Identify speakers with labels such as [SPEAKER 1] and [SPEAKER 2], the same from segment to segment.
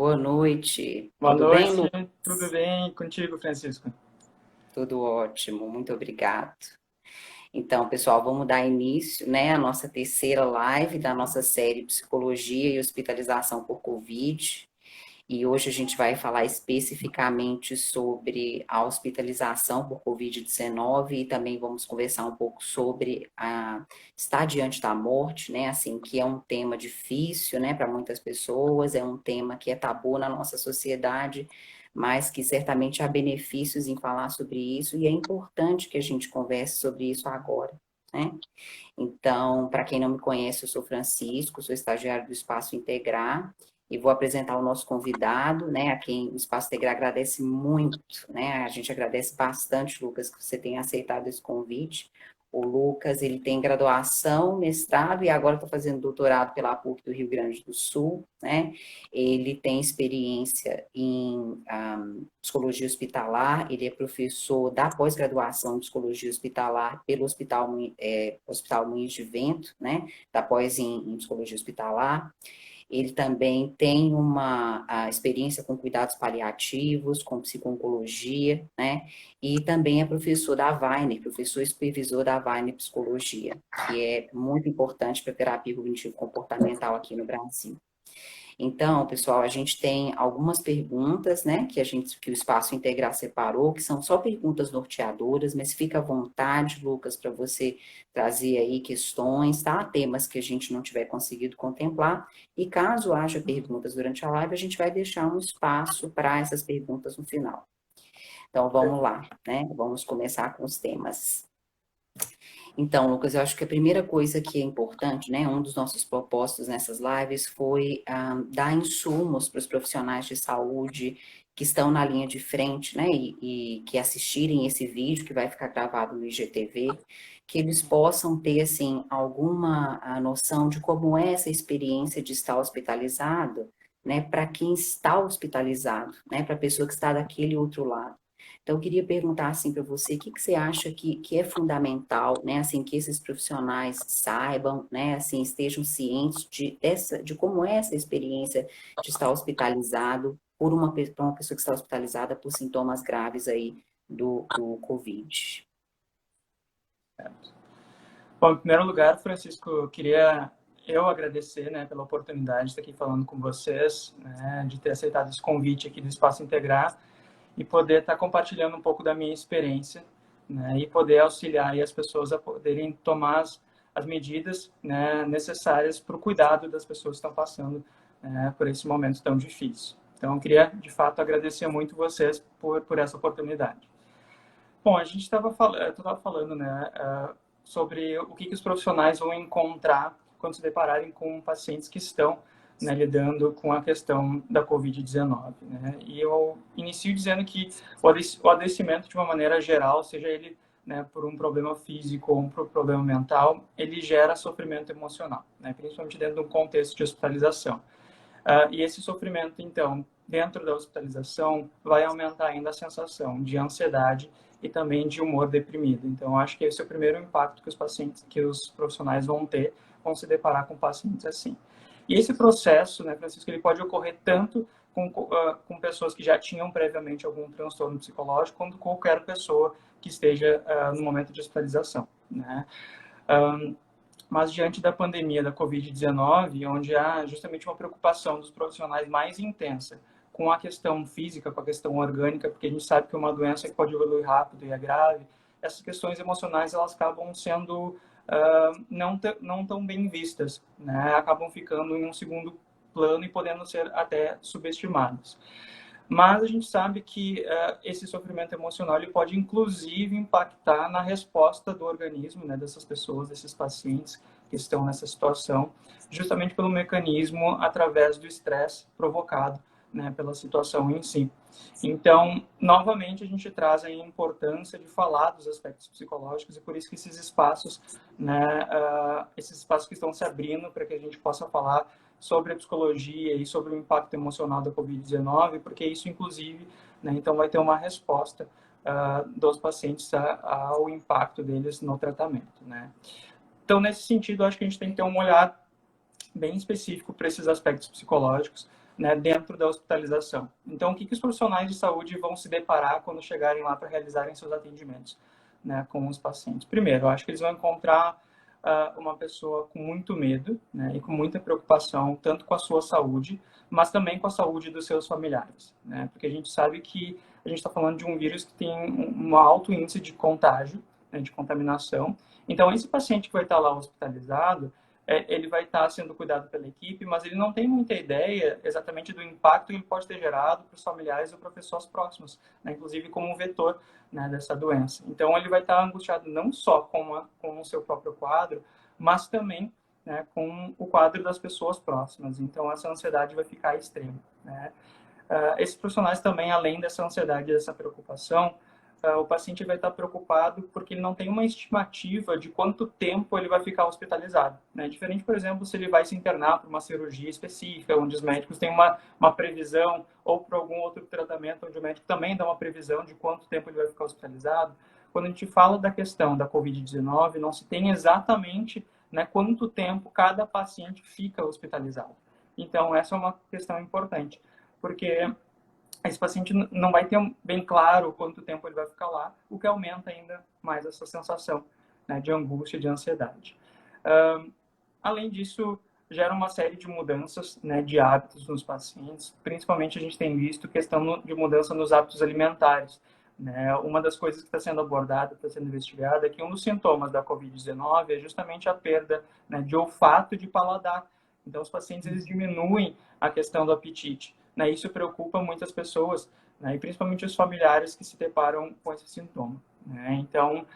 [SPEAKER 1] Boa noite.
[SPEAKER 2] Boa
[SPEAKER 1] Tudo bem,
[SPEAKER 2] noite,
[SPEAKER 1] Lu?
[SPEAKER 2] tudo bem contigo, Francisco?
[SPEAKER 1] Tudo ótimo, muito obrigado. Então, pessoal, vamos dar início, né, à nossa terceira live da nossa série Psicologia e Hospitalização por Covid. E hoje a gente vai falar especificamente sobre a hospitalização por Covid-19 e também vamos conversar um pouco sobre a estar diante da morte, né? Assim, que é um tema difícil, né, para muitas pessoas, é um tema que é tabu na nossa sociedade, mas que certamente há benefícios em falar sobre isso e é importante que a gente converse sobre isso agora, né? Então, para quem não me conhece, eu sou Francisco, sou estagiário do Espaço Integrar e vou apresentar o nosso convidado, né, a quem o Espaço Integrar agradece muito, né, a gente agradece bastante, Lucas, que você tenha aceitado esse convite. O Lucas, ele tem graduação, mestrado e agora está fazendo doutorado pela PUC do Rio Grande do Sul, né? Ele tem experiência em psicologia hospitalar, ele é professor da pós-graduação em psicologia hospitalar pelo Hospital Moinhos de Vento, né? Da pós em psicologia hospitalar. Ele também tem uma experiência com cuidados paliativos, com psico-oncologia, né? E também é professor da Weiner, professor e supervisor da Weiner Psicologia, que é muito importante para a terapia cognitivo-comportamental aqui no Brasil. Então, pessoal, a gente tem algumas perguntas, né, que o Espaço Integrar separou, que são só perguntas norteadoras, mas fica à vontade, Lucas, para você trazer aí questões, tá? Temas que a gente não tiver conseguido contemplar. E caso haja perguntas durante a live, a gente vai deixar um espaço para essas perguntas no final. Então, vamos lá, né? Vamos começar com os temas. Então, Lucas, eu acho que a primeira coisa que é importante, né, um dos nossos propósitos nessas lives foi dar insumos para os profissionais de saúde que estão na linha de frente, né, e que assistirem esse vídeo que vai ficar gravado no IGTV, que eles possam ter, assim, alguma noção de como é essa experiência de estar hospitalizado, né, para quem está hospitalizado, né, para a pessoa que está daquele outro lado. Então, eu queria perguntar assim para você, o que que você acha que é fundamental, né, assim, que esses profissionais saibam, né, assim, estejam cientes de como é essa experiência de estar hospitalizado por uma pessoa que está hospitalizada por sintomas graves aí do Covid.
[SPEAKER 2] Bom, em primeiro lugar, Francisco, eu agradecer, né, pela oportunidade de estar aqui falando com vocês, né, de ter aceitado esse convite aqui do Espaço Integrar e poder estar compartilhando um pouco da minha experiência, né, e poder auxiliar aí as pessoas a poderem tomar as medidas, né, necessárias para o cuidado das pessoas que estão passando, né, por esse momento tão difícil. Então, eu queria, de fato, agradecer muito vocês por essa oportunidade. Bom, a gente estava falando, né, sobre o que os profissionais vão encontrar quando se depararem com pacientes que estão, né, lidando com a questão da Covid-19. Né? E eu inicio dizendo que o adoecimento, de uma maneira geral, seja ele, né, por um problema físico ou por um problema mental, ele gera sofrimento emocional, né, principalmente dentro de um contexto de hospitalização. E esse sofrimento, então, dentro da hospitalização, vai aumentar ainda a sensação de ansiedade e também de humor deprimido. Então, acho que esse é o primeiro impacto que os pacientes, que os profissionais vão se deparar com pacientes assim. E esse processo, né, Francisco, ele pode ocorrer tanto com pessoas que já tinham previamente algum transtorno psicológico, quanto qualquer pessoa que esteja no momento de hospitalização, né? Mas diante da pandemia da Covid-19, onde há justamente uma preocupação dos profissionais mais intensa com a questão física, com a questão orgânica, porque a gente sabe que é uma doença que pode evoluir rápido e é grave, essas questões emocionais elas acabam sendo não tão bem vistas, né? Acabam ficando em um segundo plano e podendo ser até subestimadas. Mas a gente sabe que esse sofrimento emocional ele pode inclusive impactar na resposta do organismo, né, dessas pessoas, desses pacientes que estão nessa situação, justamente pelo mecanismo através do estresse provocado, né, pela situação em si. Então, novamente, a gente traz a importância de falar dos aspectos psicológicos e por isso que esses espaços, né, esses espaços que estão se abrindo para que a gente possa falar sobre a psicologia e sobre o impacto emocional da Covid-19, porque isso, inclusive, né, então vai ter uma resposta dos pacientes ao impacto deles no tratamento, né? Então, nesse sentido, acho que a gente tem que ter um olhar bem específico para esses aspectos psicológicos, né, dentro da hospitalização. Então, o que os profissionais de saúde vão se deparar quando chegarem lá para realizarem seus atendimentos, né, com os pacientes? Primeiro, eu acho que eles vão encontrar uma pessoa com muito medo, né, e com muita preocupação, tanto com a sua saúde, mas também com a saúde dos seus familiares, né? Porque a gente sabe que a gente está falando de um vírus que tem um alto índice de contágio, né, de contaminação. Então, esse paciente que vai estar lá hospitalizado, ele vai estar sendo cuidado pela equipe, mas ele não tem muita ideia exatamente do impacto que ele pode ter gerado para os familiares ou para pessoas próximas, né, inclusive como um vetor, né, dessa doença. Então, ele vai estar angustiado não só com o seu próprio quadro, mas também, né, com o quadro das pessoas próximas. Então, essa ansiedade vai ficar extrema, né? Esses profissionais também, além dessa ansiedade e dessa preocupação, o paciente vai estar preocupado porque ele não tem uma estimativa de quanto tempo ele vai ficar hospitalizado, né? Diferente, por exemplo, se ele vai se internar para uma cirurgia específica, onde os médicos têm uma previsão, ou para algum outro tratamento, onde o médico também dá uma previsão de quanto tempo ele vai ficar hospitalizado. Quando a gente fala da questão da Covid-19, não se tem exatamente, né, quanto tempo cada paciente fica hospitalizado. Então, essa é uma questão importante, porque esse paciente não vai ter bem claro quanto tempo ele vai ficar lá, o que aumenta ainda mais essa sensação, né, de angústia, de ansiedade. Além disso, gera uma série de mudanças, né, de hábitos nos pacientes. Principalmente a gente tem visto questão de mudança nos hábitos alimentares, né? Uma das coisas que está sendo abordada, está sendo investigada, é que um dos sintomas da Covid-19 é justamente a perda, né, de olfato e de paladar. Então, os pacientes eles diminuem a questão do apetite, né? Isso preocupa muitas pessoas, né? E principalmente os familiares que se deparam com esse sintoma, né? Então,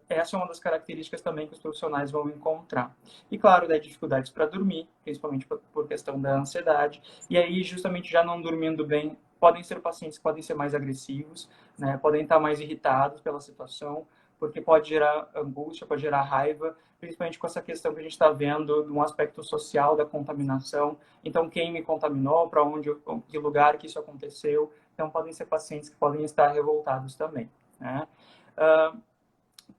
[SPEAKER 2] essa é uma das características também que os profissionais vão encontrar. E, claro, né, dificuldades para dormir, principalmente por questão da ansiedade. E aí, justamente, já não dormindo bem, podem ser pacientes que podem ser mais agressivos, né? Podem estar mais irritados pela situação, porque pode gerar angústia, pode gerar raiva, principalmente com essa questão que a gente está vendo de um aspecto social da contaminação. Então, quem me contaminou, para onde, que lugar que isso aconteceu. Então, podem ser pacientes que podem estar revoltados também, né?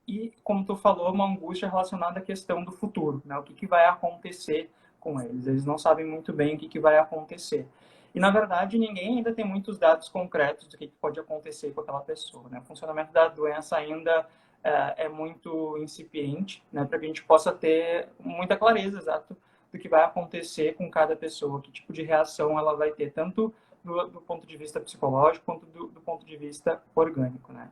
[SPEAKER 2] E, como tu falou, uma angústia relacionada à questão do futuro, né? O que vai acontecer com eles. Eles não sabem muito bem o que vai acontecer. E, na verdade, ninguém ainda tem muitos dados concretos do que pode acontecer com aquela pessoa, né? O funcionamento da doença ainda é muito incipiente, né? Para que a gente possa ter muita clareza, exato, do que vai acontecer com cada pessoa, que tipo de reação ela vai ter, tanto do ponto de vista psicológico, quanto do ponto de vista orgânico, né?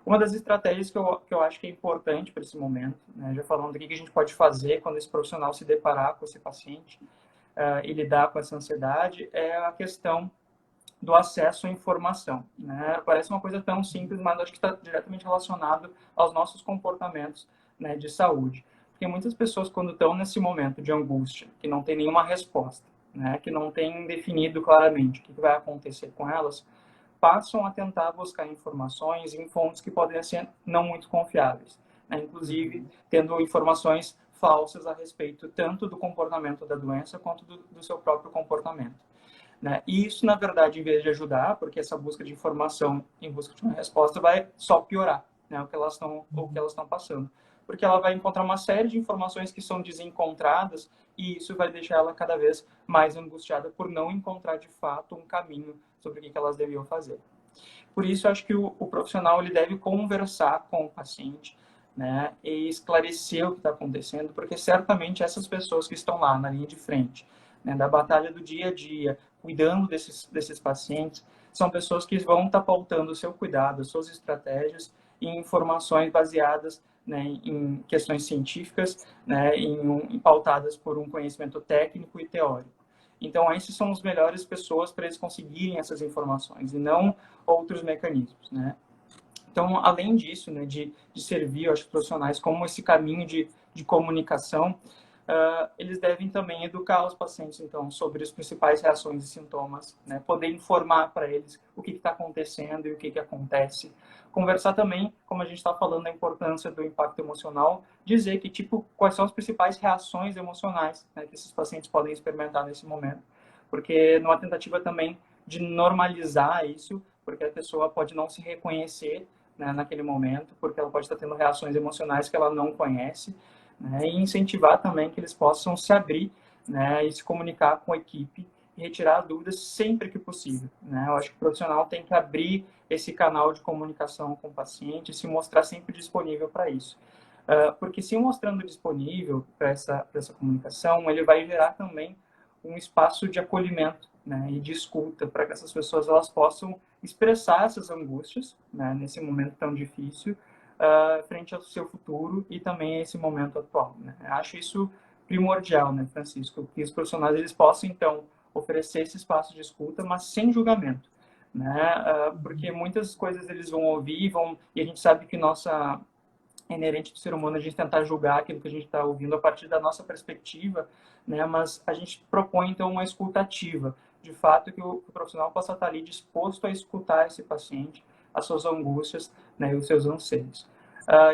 [SPEAKER 2] Uma das estratégias que eu acho que é importante para esse momento, né, já falando do que a gente pode fazer quando esse profissional se deparar com esse paciente e lidar com essa ansiedade, é a questão do acesso à informação, né? Parece uma coisa tão simples, mas acho que está diretamente relacionado aos nossos comportamentos, né, de saúde. Porque muitas pessoas, quando estão nesse momento de angústia, que não tem nenhuma resposta, né, que não tem definido claramente o que vai acontecer com elas, passam a tentar buscar informações em fontes que podem ser não muito confiáveis, né? Inclusive tendo informações falsas a respeito tanto do comportamento da doença quanto do seu próprio comportamento, né? E isso, na verdade, em vez de ajudar, porque essa busca de informação em busca de uma resposta vai só piorar, né, o que elas estão passando. Porque ela vai encontrar uma série de informações que são desencontradas e isso vai deixar ela cada vez mais angustiada por não encontrar, de fato, um caminho sobre o que elas deviam fazer. Por isso, eu acho que o profissional ele deve conversar com o paciente, né, e esclarecer o que está acontecendo, porque certamente essas pessoas que estão lá na linha de frente, né, da batalha do dia a dia, cuidando desses pacientes, são pessoas que vão estar pautando o seu cuidado, as suas estratégias em informações baseadas, né, em questões científicas, né, pautadas por um conhecimento técnico e teórico. Então, esses são as melhores pessoas para eles conseguirem essas informações e não outros mecanismos, né? Então, além disso, né, de servir, eu acho, profissionais como esse caminho de comunicação, eles devem também educar os pacientes, então, sobre as principais reações e sintomas, né, poder informar para eles o que está acontecendo e o que acontece. Conversar também, como a gente está falando, da importância do impacto emocional, dizer que, tipo, quais são as principais reações emocionais, né, que esses pacientes podem experimentar nesse momento. Porque numa tentativa também de normalizar isso, porque a pessoa pode não se reconhecer, né, naquele momento, porque ela pode estar tendo reações emocionais que ela não conhece, né, e incentivar também que eles possam se abrir, né, e se comunicar com a equipe e retirar as dúvidas sempre que possível, né? Eu acho que o profissional tem que abrir esse canal de comunicação com o paciente e se mostrar sempre disponível para isso. Porque se mostrando disponível para essa comunicação, ele vai gerar também um espaço de acolhimento, né, e de escuta, para que essas pessoas elas possam expressar essas angústias, né, nesse momento tão difícil, frente ao seu futuro e também a esse momento atual, né? Eu acho isso primordial, né, Francisco, que os profissionais eles possam então oferecer esse espaço de escuta, mas sem julgamento, né? Porque muitas coisas eles vão ouvir, e a gente sabe que nossa inerente do ser humano a gente tentar julgar aquilo que a gente está ouvindo a partir da nossa perspectiva, né? Mas a gente propõe então uma escuta ativa, de fato que o profissional possa estar ali disposto a escutar esse paciente, as suas angústias, né, e os seus anseios.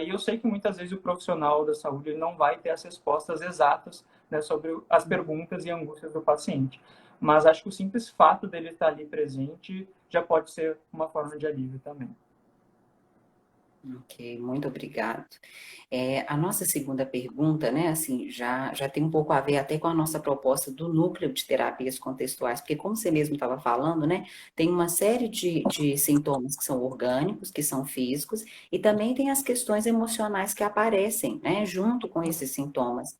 [SPEAKER 2] E eu sei que muitas vezes o profissional da saúde ele não vai ter as respostas exatas, né, sobre as perguntas e angústias do paciente, mas acho que o simples fato dele estar ali presente já pode ser uma forma de alívio também.
[SPEAKER 1] Ok, muito obrigado. A nossa segunda pergunta, né, assim, já tem um pouco a ver até com a nossa proposta do núcleo de terapias contextuais, porque como você mesmo estava falando, né, tem uma série de sintomas que são orgânicos, que são físicos, e também tem as questões emocionais que aparecem, né, junto com esses sintomas.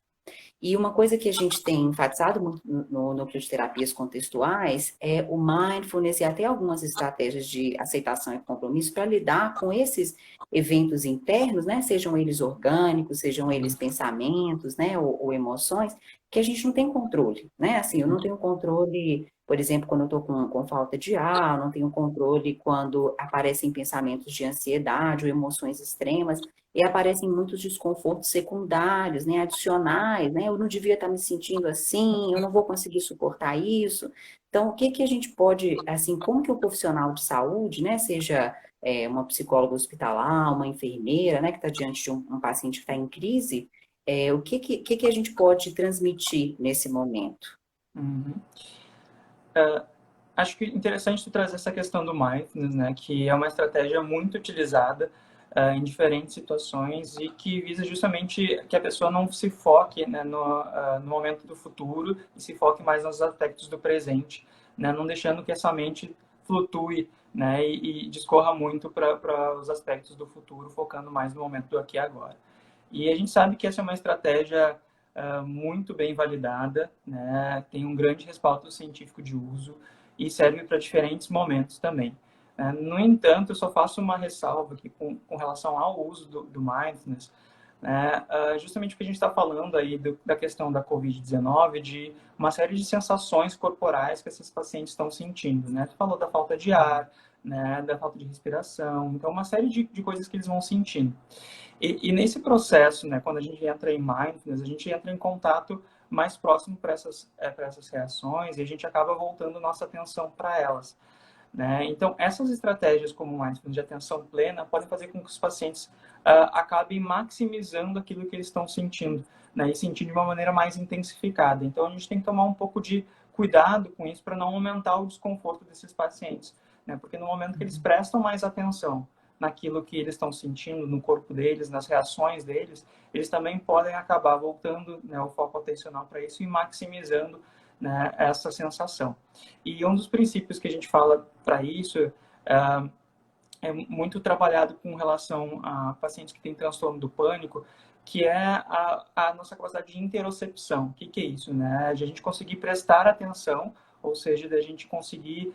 [SPEAKER 1] E uma coisa que a gente tem enfatizado muito no núcleo de terapias contextuais é o mindfulness e até algumas estratégias de aceitação e compromisso para lidar com esses eventos internos, né? Sejam eles orgânicos, sejam eles pensamentos, né? Ou emoções, que a gente não tem controle, né? Assim, eu não tenho controle, por exemplo, quando eu estou com falta de ar, eu não tenho controle quando aparecem pensamentos de ansiedade ou emoções extremas e aparecem muitos desconfortos secundários, né, adicionais, né, eu não devia estar me sentindo assim, eu não vou conseguir suportar isso. Então, o que que a gente pode, assim, como que o profissional de saúde, né, seja uma psicóloga hospitalar, uma enfermeira, né, que está diante de um paciente que está em crise, o que a gente pode transmitir nesse momento?
[SPEAKER 2] Uhum. Acho que é interessante tu trazer essa questão do mindfulness, né, que é uma estratégia muito utilizada em diferentes situações e que visa justamente que a pessoa não se foque, né, no momento do futuro e se foque mais nos aspectos do presente, né, não deixando que essa mente flutue, né, e discorra muito para os aspectos do futuro, focando mais no momento do aqui e agora. E a gente sabe que essa é uma estratégia muito bem validada, né, tem um grande respaldo científico de uso e serve para diferentes momentos também. No entanto, eu só faço uma ressalva aqui com relação ao uso do mindfulness, né, justamente porque a gente está falando aí da questão da Covid-19, de uma série de sensações corporais que esses pacientes estão sentindo, né? Tu falou da falta de ar, né, da falta de respiração, então uma série de coisas que eles vão sentindo. E nesse processo, né, quando a gente entra em mindfulness, a gente entra em contato mais próximo para essas reações e a gente acaba voltando nossa atenção para elas, né? Então, essas estratégias como o mindfulness de atenção plena podem fazer com que os pacientes acabem maximizando aquilo que eles estão sentindo, né, e sentindo de uma maneira mais intensificada. Então, a gente tem que tomar um pouco de cuidado com isso para não aumentar o desconforto desses pacientes, né? Porque no momento que eles prestam mais atenção naquilo que eles estão sentindo no corpo deles, nas reações deles, eles também podem acabar voltando, né, o foco atencional para isso e maximizando, né, essa sensação. E um dos princípios que a gente fala para isso é muito trabalhado com relação a pacientes que têm transtorno do pânico, que é a nossa capacidade de interocepção. O que é isso, né? De a gente conseguir prestar atenção, ou seja, da gente conseguir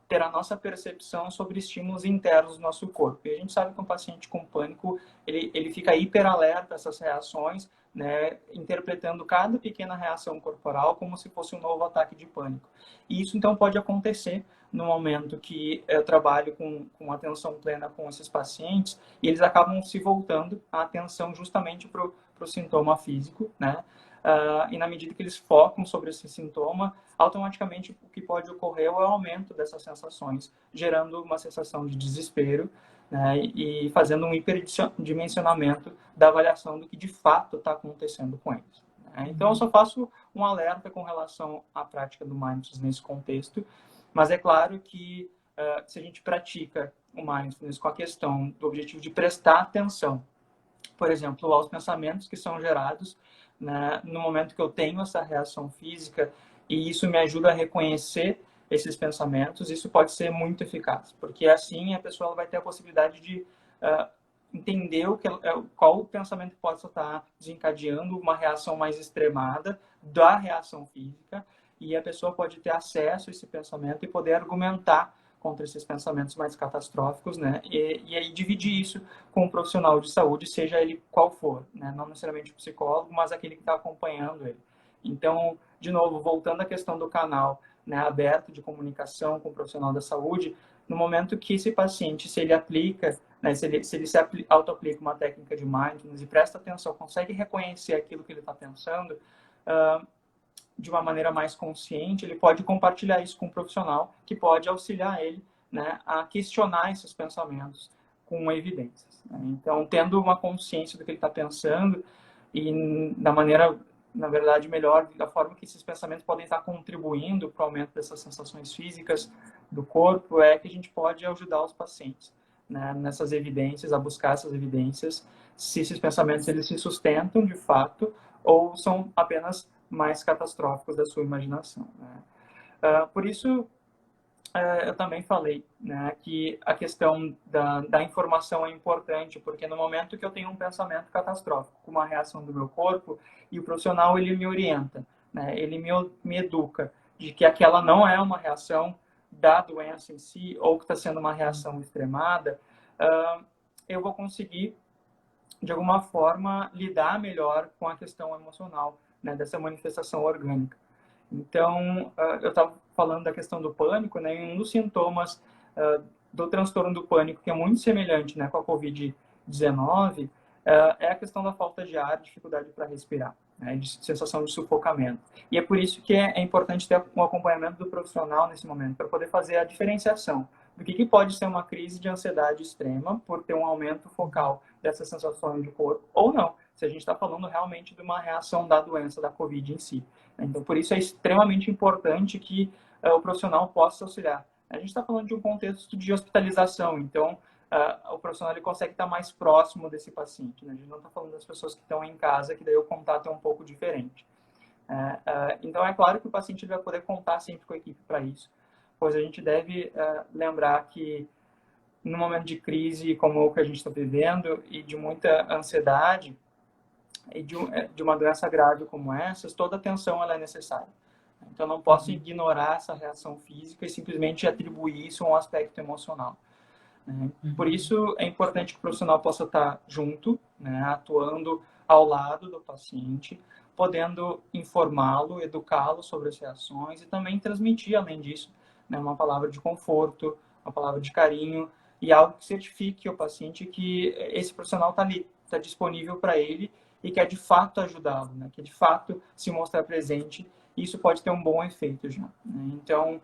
[SPEAKER 2] ter a nossa percepção sobre estímulos internos do nosso corpo. E a gente sabe que um paciente com pânico, ele fica hiperalerta a essas reações, né, interpretando cada pequena reação corporal como se fosse um novo ataque de pânico. E isso, então, pode acontecer no momento que eu trabalho com atenção plena com esses pacientes, e eles acabam se voltando a atenção justamente para o sintoma físico, né? E na medida que eles focam sobre esse sintoma, automaticamente o que pode ocorrer é o aumento dessas sensações, gerando uma sensação de desespero, né? E fazendo um hiperdimensionamento da avaliação do que de fato está acontecendo com eles. Né? Então, eu só faço um alerta com relação à prática do mindfulness nesse contexto, mas é claro que se a gente pratica o mindfulness com a questão do objetivo de prestar atenção, por exemplo, aos pensamentos que são gerados, né, no momento que eu tenho essa reação física, e isso me ajuda a reconhecer esses pensamentos, isso pode ser muito eficaz, porque assim a pessoa vai ter a possibilidade de entender qual o pensamento pode estar desencadeando uma reação mais extremada da reação física, e a pessoa pode ter acesso a esse pensamento e poder argumentar contra esses pensamentos mais catastróficos, né? E aí dividir isso com um profissional de saúde, seja ele qual for, né? Não necessariamente o psicólogo, mas aquele que está acompanhando ele. Então, de novo, voltando à questão do canal, né, aberto de comunicação com o profissional da saúde, no momento que esse paciente, se ele aplica, né, se ele se auto-aplica uma técnica de mindfulness e presta atenção, consegue reconhecer aquilo que ele está pensando, de uma maneira mais consciente, ele pode compartilhar isso com um profissional que pode auxiliar ele, né, a questionar esses pensamentos com evidências, né? Então, tendo uma consciência do que ele está pensando e da maneira, na verdade, melhor, da forma que esses pensamentos podem estar contribuindo para o aumento dessas sensações físicas do corpo, é que a gente pode ajudar os pacientes, né, nessas evidências, a buscar essas evidências, se esses pensamentos eles se sustentam de fato ou são apenas mais catastróficos da sua imaginação, né? Por isso, eu também falei, né, que a questão da informação é importante, porque no momento que eu tenho um pensamento catastrófico, com uma reação do meu corpo, e o profissional ele me orienta, né, ele me educa de que aquela não é uma reação da doença em si, ou que está sendo uma reação extremada, eu vou conseguir, de alguma forma, lidar melhor com a questão emocional, né, dessa manifestação orgânica. Então, eu estava falando da questão do pânico, né, e um dos sintomas do transtorno do pânico, que é muito semelhante, né, com a Covid-19, é a questão da falta de ar, dificuldade para respirar, né, de sensação de sufocamento. E é por isso que é importante ter um acompanhamento do profissional nesse momento, para poder fazer a diferenciação do que pode ser uma crise de ansiedade extrema, por ter um aumento focal dessas sensações de corpo, ou não, se a gente está falando realmente de uma reação da doença, da Covid em si. Então, por isso é extremamente importante que o profissional possa auxiliar. A gente está falando de um contexto de hospitalização, então o profissional ele consegue estar mais próximo desse paciente, né? A gente não está falando das pessoas que estão em casa, que daí o contato é um pouco diferente. Então, é claro que o paciente vai poder contar sempre com a equipe para isso, pois a gente deve lembrar que no momento de crise como o que a gente está vivendo e de muita ansiedade, e de uma doença grave como essa, toda atenção ela é necessária. Então, não posso ignorar essa reação física e simplesmente atribuir isso a um aspecto emocional, né? Por isso, é importante que o profissional possa estar junto, né, atuando ao lado do paciente, podendo informá-lo, educá-lo sobre as reações e também transmitir, além disso, né, uma palavra de conforto, uma palavra de carinho e algo que certifique o paciente que esse profissional está ali, está disponível para ele e quer de fato ajudá-lo, né, que de fato se mostrar presente. Isso pode ter um bom efeito já, né? Então,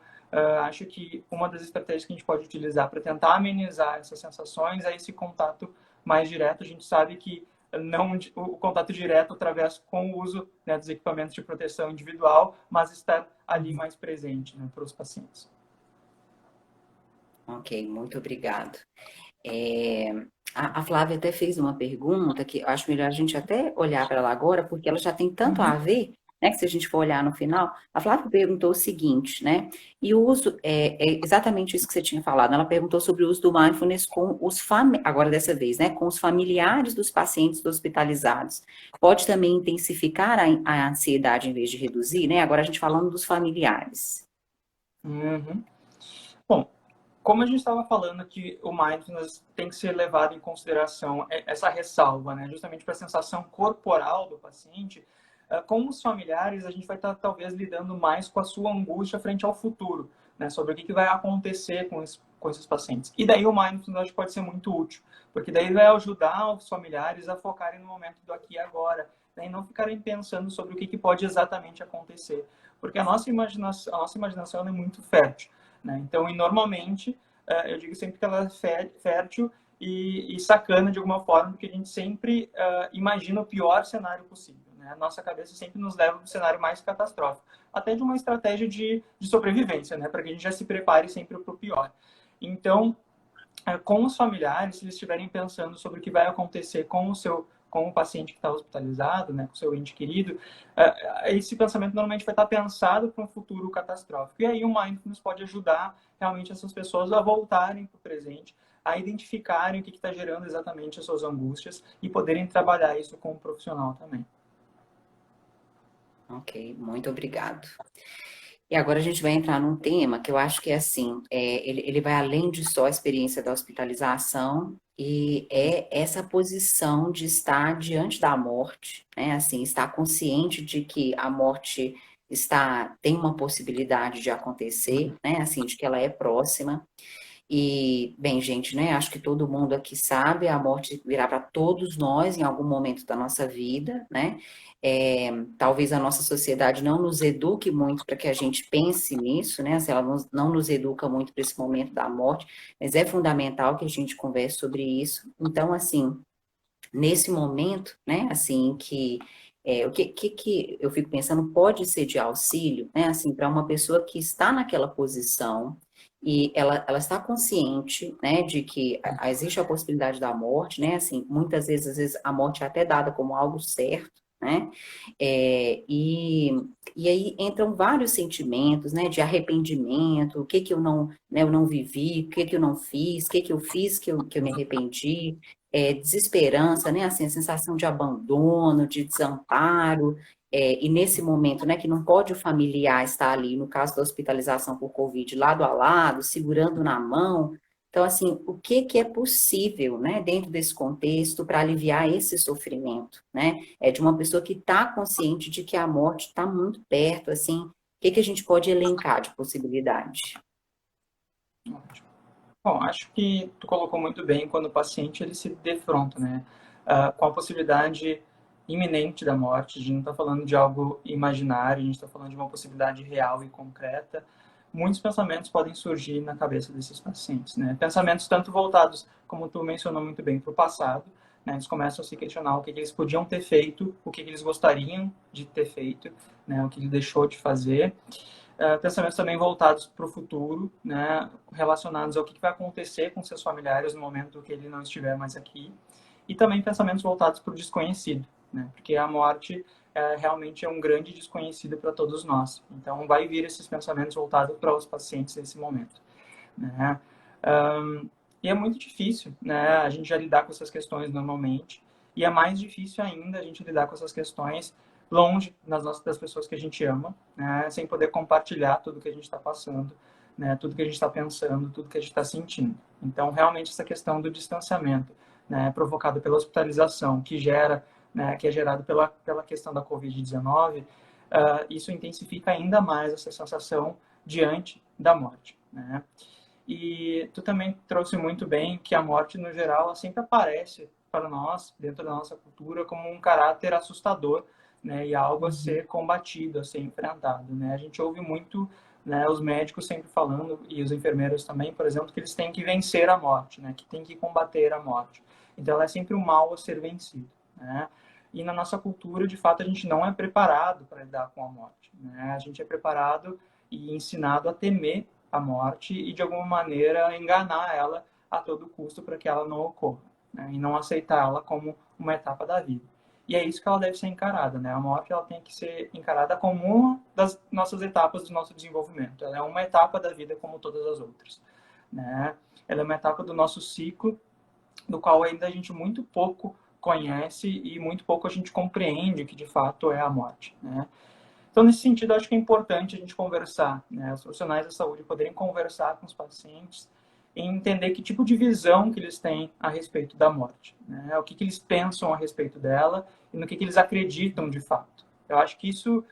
[SPEAKER 2] acho que uma das estratégias que a gente pode utilizar para tentar amenizar essas sensações é esse contato mais direto. A gente sabe que não o contato direto através com o uso, né, dos equipamentos de proteção individual, mas estar ali mais presente, né, para os pacientes.
[SPEAKER 1] Ok, muito obrigado. A Flávia até fez uma pergunta que eu acho melhor a gente até olhar para ela agora, porque ela já tem tanto a ver, né, que se a gente for olhar no final, a Flávia perguntou o seguinte, né, e o uso, é exatamente isso que você tinha falado, ela perguntou sobre o uso do mindfulness com os agora dessa vez, né, com os familiares dos pacientes hospitalizados. Pode também intensificar a ansiedade em vez de reduzir, né, agora a gente falando dos familiares.
[SPEAKER 2] Uhum. Bom, como a gente estava falando que o mindfulness tem que ser levado em consideração essa ressalva, né, justamente para a sensação corporal do paciente, com os familiares a gente vai estar talvez lidando mais com a sua angústia frente ao futuro, né, sobre o que vai acontecer com esses pacientes. E daí o mindfulness pode ser muito útil, porque daí vai ajudar os familiares a focarem no momento do aqui e agora, né, e não ficarem pensando sobre o que pode exatamente acontecer, porque a nossa imaginação é muito fértil, né? Então, e normalmente, eu digo sempre que ela é fértil e sacana de alguma forma, porque a gente sempre imagina o pior cenário possível, né? A nossa cabeça sempre nos leva para o cenário mais catastrófico, até de uma estratégia de sobrevivência, né? Para que a gente já se prepare sempre para o pior. Então, com os familiares, se eles estiverem pensando sobre o que vai acontecer com o seu com o paciente que está hospitalizado, né, com o seu ente querido, esse pensamento normalmente vai estar pensado para um futuro catastrófico. E aí o Mindfulness pode ajudar realmente essas pessoas a voltarem para o presente, a identificarem o que está gerando exatamente as suas angústias e poderem trabalhar isso com o profissional também.
[SPEAKER 1] Ok, muito obrigado. E agora a gente vai entrar num tema que eu acho que é assim, ele vai além de só a experiência da hospitalização e é essa posição de estar diante da morte, né? Assim, estar consciente de que a morte tem uma possibilidade de acontecer, né? Assim, de que ela é próxima. E, bem, gente, né? Acho que todo mundo aqui sabe, a morte virá para todos nós em algum momento da nossa vida, né? Talvez a nossa sociedade não nos eduque muito para que a gente pense nisso, né? Assim, ela não nos educa muito para esse momento da morte, mas é fundamental que a gente converse sobre isso. Então, assim, nesse momento, né? Assim, o que eu fico pensando pode ser de auxílio, né? Assim, para uma pessoa que está naquela posição e ela está consciente, né, de que existe a possibilidade da morte, né? Assim, muitas vezes, às vezes a morte é até dada como algo certo, né? É, e, e aí entram vários sentimentos, né, de arrependimento, o que que eu não, né, eu não vivi, o que que eu não fiz, o que que eu fiz que eu me arrependi, desesperança, né, assim, a sensação de abandono, de desamparo, e nesse momento, né, que não pode o familiar estar ali, no caso da hospitalização por Covid, lado a lado, segurando na mão. Então, assim, o que que é possível, né, dentro desse contexto para aliviar esse sofrimento, né? É de uma pessoa que está consciente de que a morte está muito perto, assim, o que que a gente pode elencar de possibilidade?
[SPEAKER 2] Bom, acho que tu colocou muito bem quando o paciente ele se defronta, né, com a possibilidade iminente da morte. A gente não está falando de algo imaginário, a gente está falando de uma possibilidade real e concreta. Muitos pensamentos podem surgir na cabeça desses pacientes, né? Pensamentos tanto voltados, como tu mencionou muito bem, para o passado, né? Eles começam a se questionar o que eles podiam ter feito, o que eles gostariam de ter feito, né? O que ele deixou de fazer. Pensamentos também voltados para o futuro, né, relacionados ao que vai acontecer com seus familiares no momento que ele não estiver mais aqui, e também pensamentos voltados para o desconhecido, né, porque a morte realmente é um grande desconhecido para todos nós. Então, vai vir esses pensamentos voltados para os pacientes nesse momento, né. E é muito difícil, né, a gente já lidar com essas questões normalmente, e é mais difícil ainda a gente lidar com essas questões longe das pessoas que a gente ama, né, sem poder compartilhar tudo que a gente está passando, né, tudo que a gente está pensando, tudo que a gente está sentindo. Então, realmente, essa questão do distanciamento, né, provocado pela hospitalização, que é gerado pela questão da Covid-19, isso intensifica ainda mais essa sensação diante da morte, né? E tu também trouxe muito bem que a morte, no geral, ela sempre aparece para nós, dentro da nossa cultura, como um caráter assustador, né? E algo a ser combatido, a ser enfrentado, né? A gente ouve muito, né, os médicos sempre falando, e os enfermeiros também, por exemplo, que eles têm que vencer a morte, né? Que tem que combater a morte. Então, ela é sempre um mal a ser vencido, né? E na nossa cultura, de fato, a gente não é preparado para lidar com a morte, né? A gente é preparado e ensinado a temer a morte e, de alguma maneira, enganar ela a todo custo para que ela não ocorra, né? E não aceitá-la como uma etapa da vida. E é isso que ela deve ser encarada, né? A morte ela tem que ser encarada como uma das nossas etapas do nosso desenvolvimento. Ela é uma etapa da vida como todas as outras, né? Ela é uma etapa do nosso ciclo, do qual ainda a gente muito pouco conhece e muito pouco a gente compreende o que de fato é a morte, né? Então, nesse sentido, acho que é importante a gente conversar, né? Os profissionais da saúde poderem conversar com os pacientes e entender que tipo de visão que eles têm a respeito da morte, né? O que eles pensam a respeito dela e no que eles acreditam de fato. Eu acho que isso,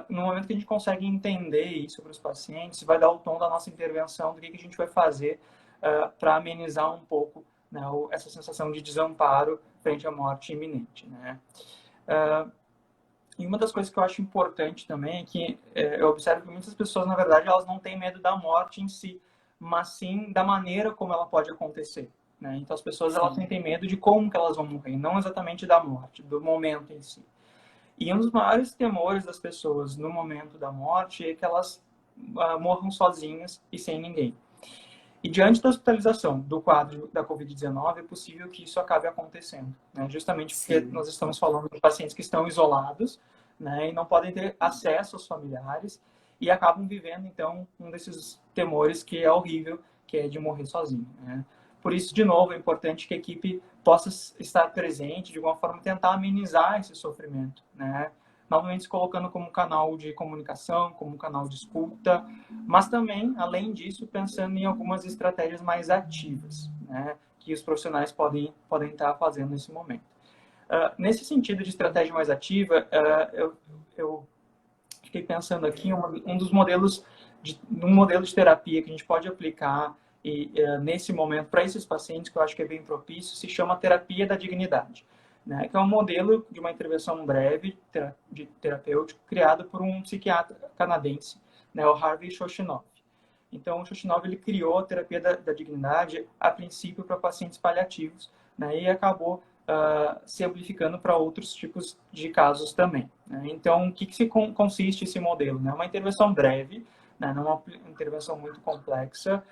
[SPEAKER 2] no momento que a gente consegue entender isso para os pacientes, vai dar o tom da nossa intervenção, do que a gente vai fazer para amenizar um pouco, né, essa sensação de desamparo frente à morte iminente, né? E uma das coisas que eu acho importante também é que eu observo que muitas pessoas, na verdade, elas não têm medo da morte em si, mas sim da maneira como ela pode acontecer, né? Então, as pessoas, elas sentem medo de como que elas vão morrer, não exatamente da morte, do momento em si. E um dos maiores temores das pessoas no momento da morte é que elas morram sozinhas e sem ninguém. E diante da hospitalização do quadro da Covid-19, é possível que isso acabe acontecendo, né? Justamente porque
[SPEAKER 1] Sim.
[SPEAKER 2] nós estamos falando de pacientes que estão isolados, né? E não podem ter acesso aos familiares e acabam vivendo, então, um desses temores que é horrível, que é de morrer sozinho, né? Por isso, de novo, é importante que a equipe possa estar presente, de alguma forma tentar amenizar esse sofrimento, né? Novamente se colocando como canal de comunicação, como canal de escuta, mas também, além disso, pensando em algumas estratégias mais ativas, né, que os profissionais podem estar fazendo nesse momento. Nesse sentido de estratégia mais ativa, eu fiquei pensando aqui um dos modelos um modelo de terapia que a gente pode aplicar nesse momento para esses pacientes, que eu acho que é bem propício, se chama terapia da dignidade, né? Que é um modelo de uma intervenção breve de terapêutico criado por um psiquiatra canadense, né, o Harvey Shoshinoff. Então, o Shoshinoff ele criou a terapia da dignidade a princípio para pacientes paliativos, né, e acabou se amplificando para outros tipos de casos também, né? Então, o que consiste esse modelo? Né? Uma intervenção breve, né? Não uma intervenção muito complexa,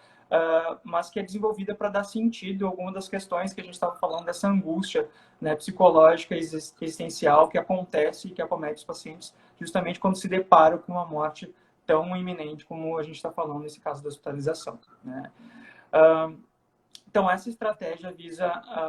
[SPEAKER 2] mas que é desenvolvida para dar sentido a algumas das questões que a gente estava falando, dessa angústia, né, psicológica existencial que acontece e que acomete os pacientes justamente quando se deparam com uma morte tão iminente como a gente está falando nesse caso da hospitalização, né? Então, essa estratégia visa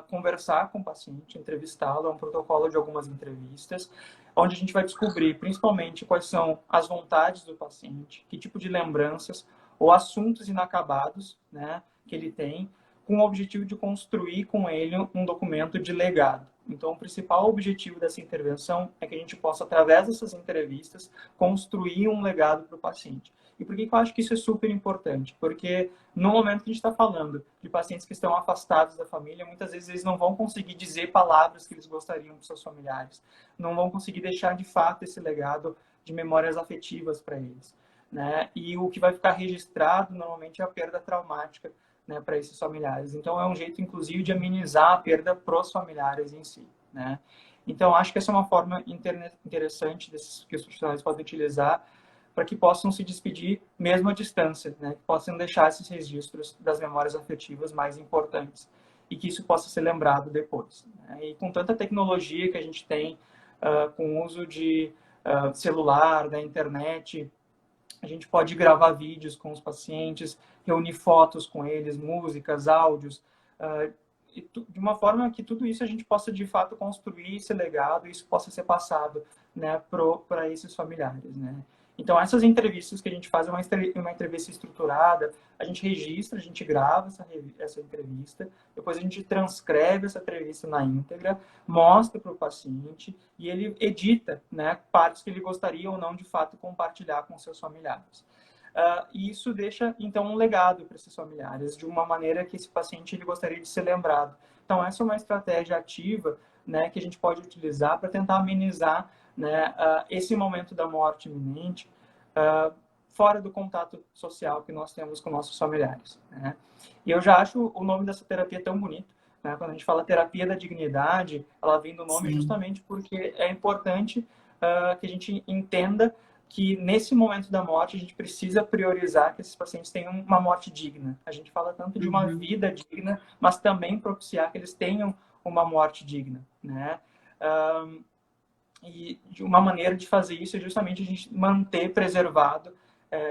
[SPEAKER 2] conversar com o paciente, entrevistá-lo, é um protocolo de algumas entrevistas, onde a gente vai descobrir principalmente quais são as vontades do paciente, que tipo de lembranças ou assuntos inacabados, né, que ele tem, com o objetivo de construir com ele um documento de legado. Então, o principal objetivo dessa intervenção é que a gente possa, através dessas entrevistas, construir um legado para o paciente. E por que eu acho que isso é super importante? Porque no momento que a gente está falando de pacientes que estão afastados da família, muitas vezes eles não vão conseguir dizer palavras que eles gostariam para seus familiares, não vão conseguir deixar de fato esse legado de memórias afetivas para eles, né? E o que vai ficar registrado normalmente é a perda traumática, né, para esses familiares. Então é um jeito, inclusive, de amenizar a perda para os familiares em si, né? Então acho que essa é uma forma interessante que os profissionais podem utilizar para que possam se despedir mesmo à distância, né? Que possam deixar esses registros das memórias afetivas mais importantes e que isso possa ser lembrado depois, né? E com tanta tecnologia que a gente tem, com o uso de celular, da internet, a gente pode gravar vídeos com os pacientes, reunir fotos com eles, músicas, áudios, de uma forma que tudo isso a gente possa de fato construir esse legado e isso possa ser passado, né, para esses familiares, né? Então, essas entrevistas que a gente faz é uma entrevista estruturada, a gente registra, a gente grava essa entrevista, depois a gente transcreve essa entrevista na íntegra, mostra para o paciente e ele edita, né, partes que ele gostaria ou não de fato compartilhar com seus familiares. E isso deixa, então, um legado para esses familiares, de uma maneira que esse paciente ele gostaria de ser lembrado. Então, essa é uma estratégia ativa, né, que a gente pode utilizar para tentar amenizar, né, esse momento da morte iminente, fora do contato social que nós temos com nossos familiares, né? E eu já acho o nome dessa terapia tão bonito, né? Quando a gente fala terapia da dignidade, ela vem do nome
[SPEAKER 1] Sim.
[SPEAKER 2] justamente porque é importante que a gente entenda que nesse momento da morte a gente precisa priorizar que esses pacientes tenham uma morte digna. A gente fala tanto de uma
[SPEAKER 1] Uhum.
[SPEAKER 2] vida digna, mas também propiciar que eles tenham uma morte digna, né? E de uma maneira de fazer isso é justamente a gente manter preservado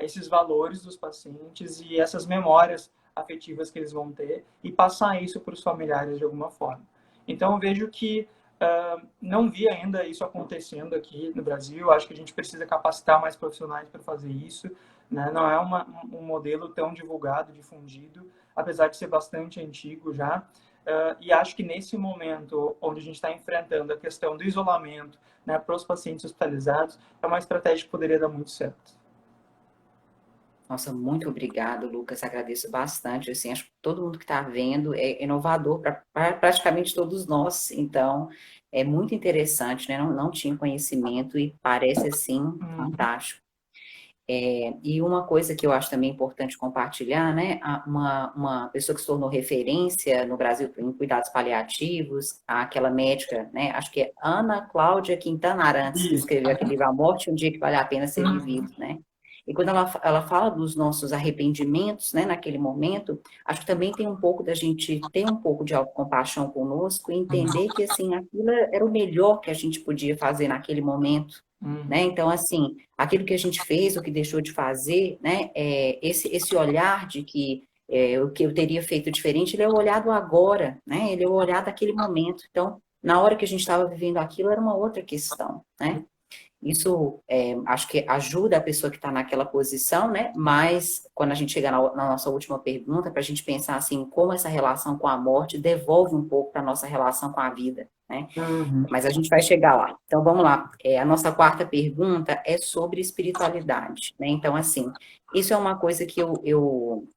[SPEAKER 2] esses valores dos pacientes e essas memórias afetivas que eles vão ter e passar isso para os familiares de alguma forma. Então, eu vejo que não vi ainda isso acontecendo aqui no Brasil. Acho que a gente precisa capacitar mais profissionais para fazer isso, né? Não é um modelo tão divulgado, difundido, apesar de ser bastante antigo já. E acho que nesse momento onde a gente está enfrentando a questão do isolamento, né, para os pacientes hospitalizados, é uma estratégia que poderia dar muito certo.
[SPEAKER 1] Nossa, muito obrigado, Lucas. Agradeço bastante. Assim, acho que todo mundo que está vendo é inovador para praticamente todos nós. Então, é muito interessante, né? Não tinha conhecimento e parece, assim, fantástico. E uma coisa que eu acho também importante compartilhar, né? Uma pessoa que se tornou referência no Brasil em cuidados paliativos, aquela médica, né? Acho que é Ana Cláudia Quintana Arantes, que
[SPEAKER 2] Isso.
[SPEAKER 1] escreveu aquele livro A Morte, um Dia que Vale a Pena Ser Vivido, né? E quando ela fala dos nossos arrependimentos, né, naquele momento, acho que também tem um pouco da gente ter um pouco de autocompaixão conosco e entender que, assim, aquilo era o melhor que a gente podia fazer naquele momento, né? Então, assim, aquilo que a gente fez, o que deixou de fazer, né, esse olhar de que o que eu teria feito diferente, ele é o olhar do agora, né? Ele é o olhar daquele momento. Então, na hora que a gente estava vivendo aquilo, era uma outra questão, né? Isso, acho que ajuda a pessoa que está naquela posição, né? Mas, quando a gente chegar na nossa última pergunta, para a gente pensar, assim, como essa relação com a morte devolve um pouco para a nossa relação com a vida, né?
[SPEAKER 2] Uhum.
[SPEAKER 1] Mas a gente vai chegar lá. Então, vamos lá. A nossa quarta pergunta é sobre espiritualidade, né? Então, assim, isso é uma coisa que eu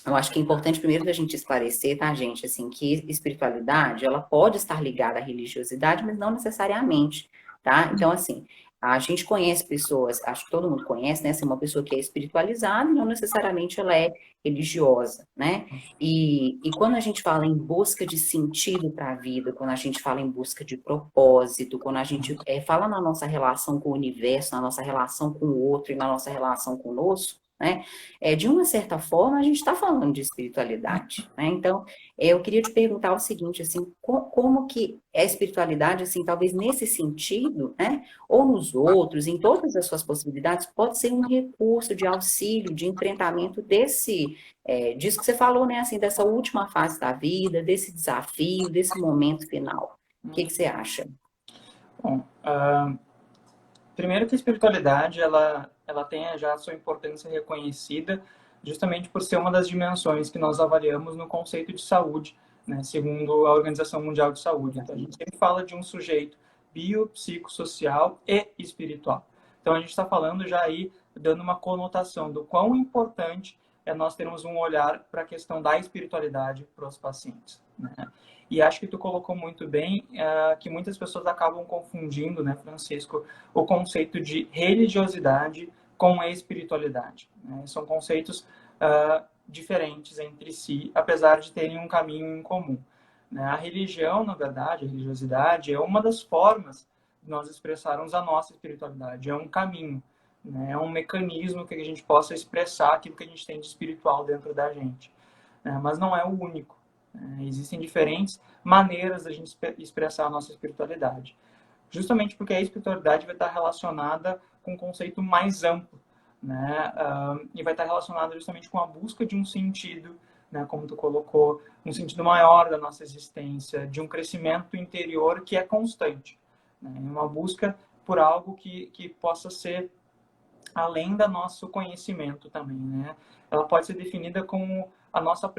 [SPEAKER 1] acho que é importante primeiro da gente esclarecer, tá, gente? Assim, que espiritualidade, ela pode estar ligada à religiosidade, mas não necessariamente, tá? Então, assim, a gente conhece pessoas, acho que todo mundo conhece, né? Assim, uma pessoa que é espiritualizada, não necessariamente ela é religiosa, né? E quando a gente fala em busca de sentido para a vida, quando a gente fala em busca de propósito, quando a gente fala na nossa relação com o universo, na nossa relação com o outro e na nossa relação conosco, né? De uma certa forma, a gente está falando de espiritualidade, né? Então, eu queria te perguntar o seguinte, assim, como que é a espiritualidade, assim, talvez nesse sentido, né? Ou nos outros, em todas as suas possibilidades, pode ser um recurso de auxílio, de enfrentamento disso que você falou, né? Assim, dessa última fase da vida, desse desafio, desse momento final. O que você acha?
[SPEAKER 2] Bom, primeiro que a espiritualidade, ela tem já a sua importância reconhecida justamente por ser uma das dimensões que nós avaliamos no conceito de saúde, né, segundo a Organização Mundial de Saúde. Então, a gente sempre fala de um sujeito biopsicossocial e espiritual. Então, a gente está falando já aí, dando uma conotação do quão importante é nós termos um olhar para a questão da espiritualidade para os pacientes, né? E acho que tu colocou muito bem que muitas pessoas acabam confundindo, né, Francisco, o conceito de religiosidade com espiritualidade, né? São conceitos diferentes entre si, apesar de terem um caminho em comum, né? A religião, na verdade, a religiosidade é uma das formas de nós expressarmos a nossa espiritualidade, é um caminho, né? É um mecanismo que a gente possa expressar aquilo que a gente tem de espiritual dentro da gente, né? Mas não é o único. Existem diferentes maneiras da gente expressar a nossa espiritualidade. Justamente porque a espiritualidade vai estar relacionada com um conceito mais amplo, né? E vai estar relacionada justamente com a busca de um sentido, né? Como tu colocou, um sentido maior da nossa existência, de um crescimento interior que é constante, né? Uma busca por algo que possa ser além do nosso conhecimento também, né? Ela pode ser definida como a nossa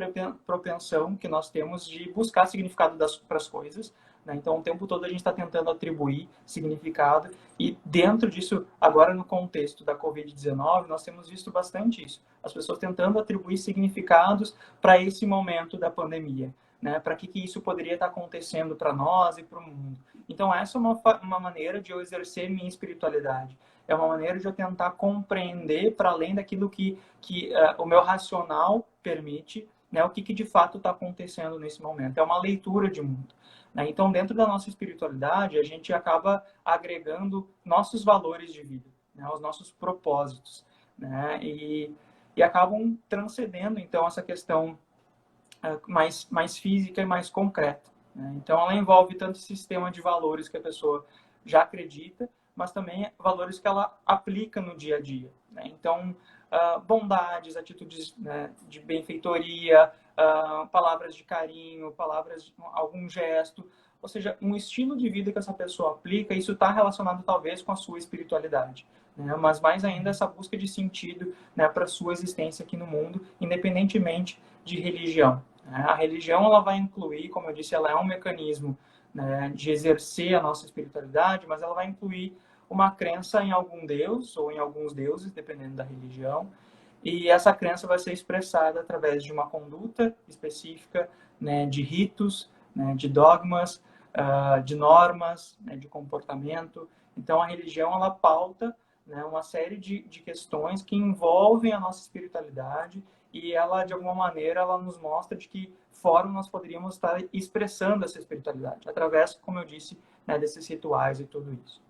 [SPEAKER 2] propensão que nós temos de buscar significado para as coisas, né? Então, o tempo todo a gente está tentando atribuir significado e dentro disso, agora no contexto da Covid-19, nós temos visto bastante isso. As pessoas tentando atribuir significados para esse momento da pandemia, né? Para que isso poderia estar acontecendo para nós e para o mundo. Então, essa é uma maneira de eu exercer minha espiritualidade. É uma maneira de eu tentar compreender para além daquilo que o meu racional permite, né, o que de fato está acontecendo nesse momento. É uma leitura de mundo, né? Então, dentro da nossa espiritualidade, a gente acaba agregando nossos valores de vida, né, os nossos propósitos, né, e acabam transcendendo, então, essa questão mais física e mais concreta, né? Então, ela envolve tanto esse sistema de valores que a pessoa já acredita, mas também valores que ela aplica no dia a dia, né? Então, bondades, atitudes, né, de benfeitoria, palavras de carinho, palavras de algum gesto, ou seja, um estilo de vida que essa pessoa aplica, isso está relacionado talvez com a sua espiritualidade, né? Mas mais ainda essa busca de sentido, né, para a sua existência aqui no mundo, independentemente de religião. A religião ela vai incluir, como eu disse, ela é um mecanismo, né, de exercer a nossa espiritualidade, mas ela vai incluir uma crença em algum deus ou em alguns deuses, dependendo da religião, e essa crença vai ser expressada através de uma conduta específica, né, de ritos, né, de dogmas, de normas, né, de comportamento. Então, a religião ela pauta, né, uma série de questões que envolvem a nossa espiritualidade e ela, de alguma maneira, ela nos mostra de que forma nós poderíamos estar expressando essa espiritualidade, através, como eu disse, né, desses rituais e tudo isso.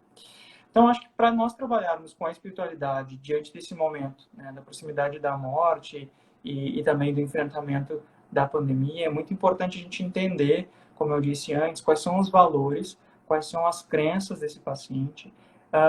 [SPEAKER 2] Então, acho que para nós trabalharmos com a espiritualidade diante desse momento, né, da proximidade da morte e também do enfrentamento da pandemia, é muito importante a gente entender, como eu disse antes, quais são os valores, quais são as crenças desse paciente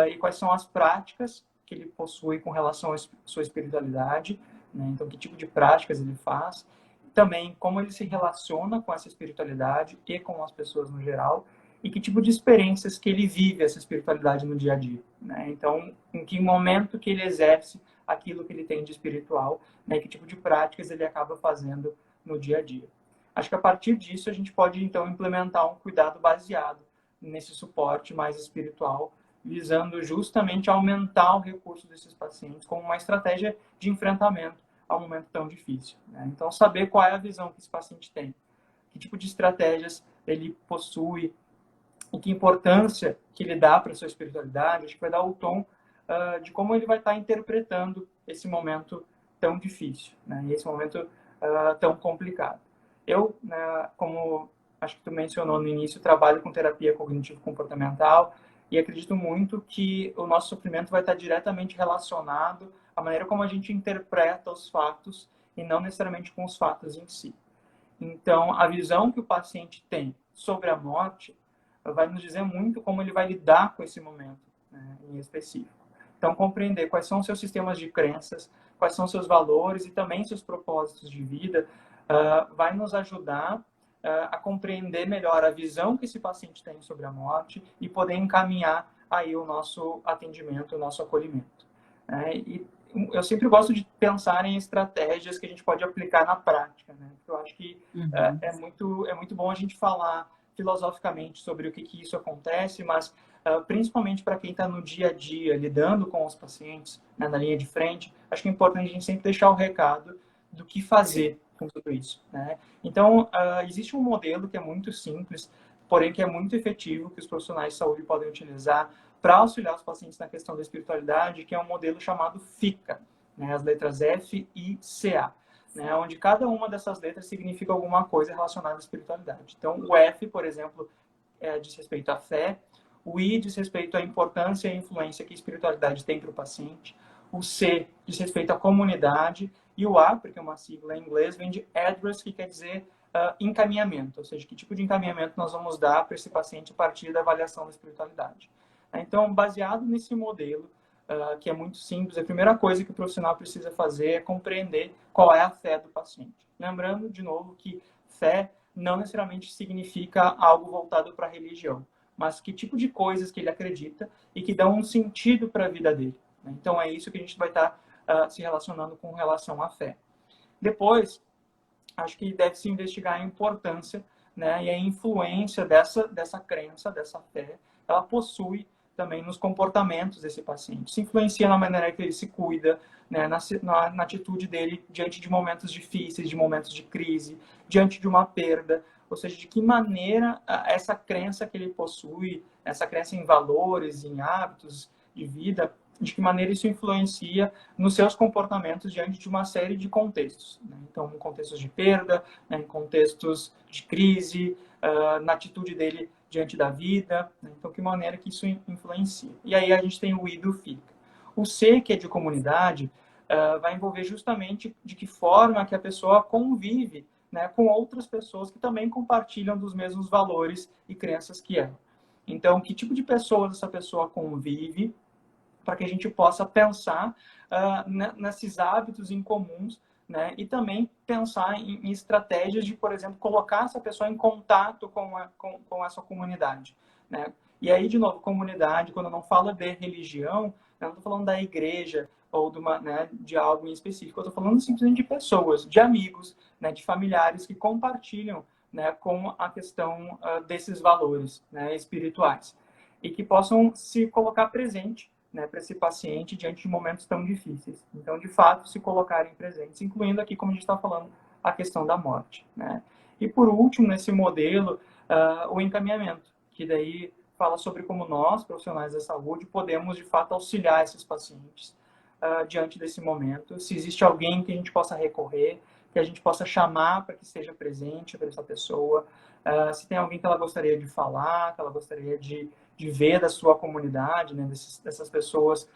[SPEAKER 2] e quais são as práticas que ele possui com relação à sua espiritualidade, né? Então, que tipo de práticas ele faz, também como ele se relaciona com essa espiritualidade e com as pessoas no geral, e que tipo de experiências que ele vive essa espiritualidade no dia a dia, né? Então, em que momento que ele exerce aquilo que ele tem de espiritual, né? Que tipo de práticas ele acaba fazendo no dia a dia. Acho que a partir disso a gente pode então implementar um cuidado baseado nesse suporte mais espiritual, visando justamente aumentar o recurso desses pacientes como uma estratégia de enfrentamento a um momento tão difícil, né? Então, saber qual é a visão que esse paciente tem, que tipo de estratégias ele possui, e que importância que ele dá para a sua espiritualidade, acho que vai dar o tom de como ele vai estar interpretando esse momento tão difícil, né? E esse momento tão complicado. Eu, né, como acho que tu mencionou no início, trabalho com terapia cognitivo-comportamental e acredito muito que o nosso sofrimento vai estar diretamente relacionado à maneira como a gente interpreta os fatos e não necessariamente com os fatos em si. Então, a visão que o paciente tem sobre a morte vai nos dizer muito como ele vai lidar com esse momento, né, em específico. Então, compreender quais são os seus sistemas de crenças, quais são seus valores e também seus propósitos de vida, vai nos ajudar a compreender melhor a visão que esse paciente tem sobre a morte e poder encaminhar aí o nosso atendimento, o nosso acolhimento, né? E eu sempre gosto de pensar em estratégias que a gente pode aplicar na prática, né? Eu acho que é muito bom a gente falar filosoficamente sobre o que isso acontece, mas principalmente para quem está no dia a dia, lidando com os pacientes, né, na linha de frente, acho que é importante a gente sempre deixar o recado do que fazer com tudo isso, né? Então, existe um modelo que é muito simples, porém que é muito efetivo, que os profissionais de saúde podem utilizar para auxiliar os pacientes na questão da espiritualidade, que é um modelo chamado FICA, né, as letras F, I, C, A, né, onde cada uma dessas letras significa alguma coisa relacionada à espiritualidade. Então, o F, por exemplo, diz respeito à fé, o I diz respeito à importância e à influência que a espiritualidade tem para o paciente, o C diz respeito à comunidade, e o A, porque é uma sigla em inglês, vem de address, que quer dizer encaminhamento, ou seja, que tipo de encaminhamento nós vamos dar para esse paciente a partir da avaliação da espiritualidade. Então, baseado nesse modelo, que é muito simples, a primeira coisa que o profissional precisa fazer é compreender qual é a fé do paciente. Lembrando, de novo, que fé não necessariamente significa algo voltado para a religião, mas que tipo de coisas que ele acredita e que dão um sentido para a vida dele. Então, é isso que a gente vai estar se relacionando com relação à fé. Depois, acho que deve-se investigar a importância, né, e a influência dessa crença, dessa fé, ela possui também nos comportamentos desse paciente. Se influencia na maneira que ele se cuida, né, na atitude dele diante de momentos difíceis, de momentos de crise, diante de uma perda. Ou seja, de que maneira essa crença que ele possui, essa crença em valores, em hábitos de vida, de que maneira isso influencia nos seus comportamentos diante de uma série de contextos, né? Então, em contextos de perda, né, em contextos de crise, na atitude dele diante da vida, né? Então, que maneira que isso influencia. E aí a gente tem o I do FICA. O C, que é de comunidade, vai envolver justamente de que forma que a pessoa convive, né, com outras pessoas que também compartilham dos mesmos valores e crenças que ela. Então, que tipo de pessoas essa pessoa convive, para que a gente possa pensar nesses hábitos em comuns, né? E também pensar em estratégias de, por exemplo, colocar essa pessoa em contato com essa comunidade, né? E aí, de novo, comunidade, quando eu não falo de religião, eu não estou falando da igreja ou de algo em específico, eu estou falando simplesmente de pessoas, de amigos, né, de familiares que compartilham, né, com a questão desses valores, né, espirituais e que possam se colocar presente, né, para esse paciente diante de momentos tão difíceis. Então, de fato, se colocarem presentes, incluindo aqui, como a gente está falando, a questão da morte, né? E por último, nesse modelo, o encaminhamento, que daí fala sobre como nós, profissionais da saúde, podemos, de fato, auxiliar esses pacientes diante desse momento. Se existe alguém que a gente possa recorrer, que a gente possa chamar para que esteja presente para essa pessoa, se tem alguém que ela gostaria de falar, que ela gostaria de de ver da sua comunidade, né, dessas pessoas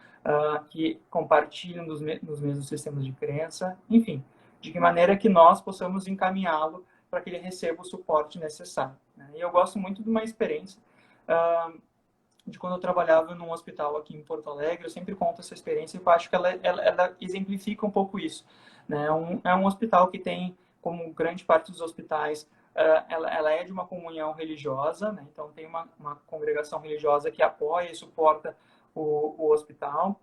[SPEAKER 2] que compartilham nos mesmos sistemas de crença, enfim, de que maneira que nós possamos encaminhá-lo para que ele receba o suporte necessário. Né? E eu gosto muito de uma experiência de quando eu trabalhava num hospital aqui em Porto Alegre. Eu sempre conto essa experiência e eu acho que ela exemplifica um pouco isso. Né? É um hospital que tem, como grande parte dos hospitais, ela é de uma comunhão religiosa, né? Então tem uma congregação religiosa que apoia e suporta o hospital,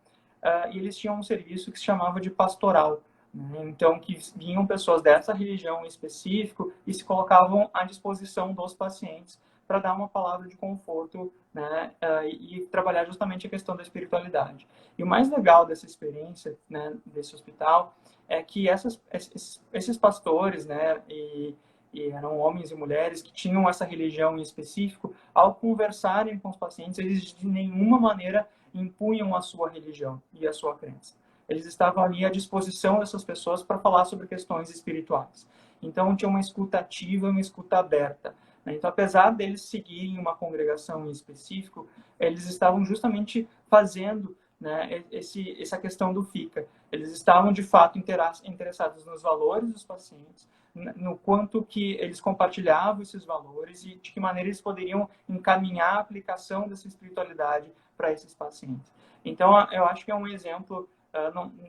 [SPEAKER 2] e eles tinham um serviço que se chamava de pastoral, né? Então que vinham pessoas dessa religião em específico e se colocavam à disposição dos pacientes para dar uma palavra de conforto, né, e trabalhar justamente a questão da espiritualidade. E o mais legal dessa experiência, né, desse hospital, é que esses pastores, né, e eram homens e mulheres que tinham essa religião em específico, ao conversarem com os pacientes, eles de nenhuma maneira impunham a sua religião e a sua crença. Eles estavam ali à disposição dessas pessoas para falar sobre questões espirituais. Então, tinha uma escuta ativa, uma escuta aberta. Então, apesar deles seguirem uma congregação em específico, eles estavam justamente fazendo, né, essa questão do FICA. Eles estavam, de fato, interessados nos valores dos pacientes, no quanto que eles compartilhavam esses valores e de que maneira eles poderiam encaminhar a aplicação dessa espiritualidade para esses pacientes. Então, eu acho que é um exemplo,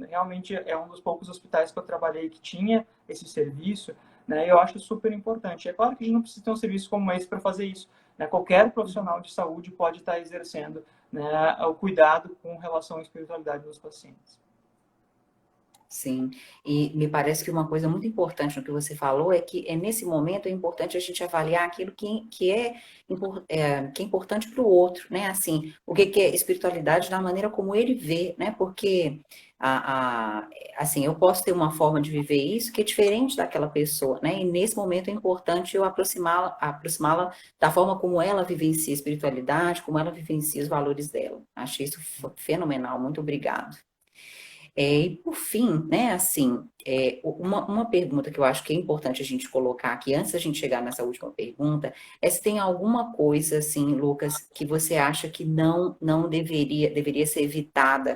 [SPEAKER 2] realmente é um dos poucos hospitais que eu trabalhei que tinha esse serviço, né? Eu acho super importante. É claro que a gente não precisa ter um serviço como esse para fazer isso, né? Qualquer profissional de saúde pode estar exercendo, né, o cuidado com relação à espiritualidade dos pacientes.
[SPEAKER 1] Sim, e me parece que uma coisa muito importante no que você falou é que nesse momento é importante a gente avaliar aquilo que é importante para o outro, né? Assim, o que é espiritualidade da maneira como ele vê, né? Porque assim, eu posso ter uma forma de viver isso que é diferente daquela pessoa, né? E nesse momento é importante eu aproximá-la da forma como ela vivencia a espiritualidade, como ela vivencia os valores dela. Achei isso fenomenal, muito obrigado. E por fim, né, assim, uma pergunta que eu acho que é importante a gente colocar aqui, antes da gente chegar nessa última pergunta, é se tem alguma coisa, assim, Lucas, que você acha que não deveria ser evitada,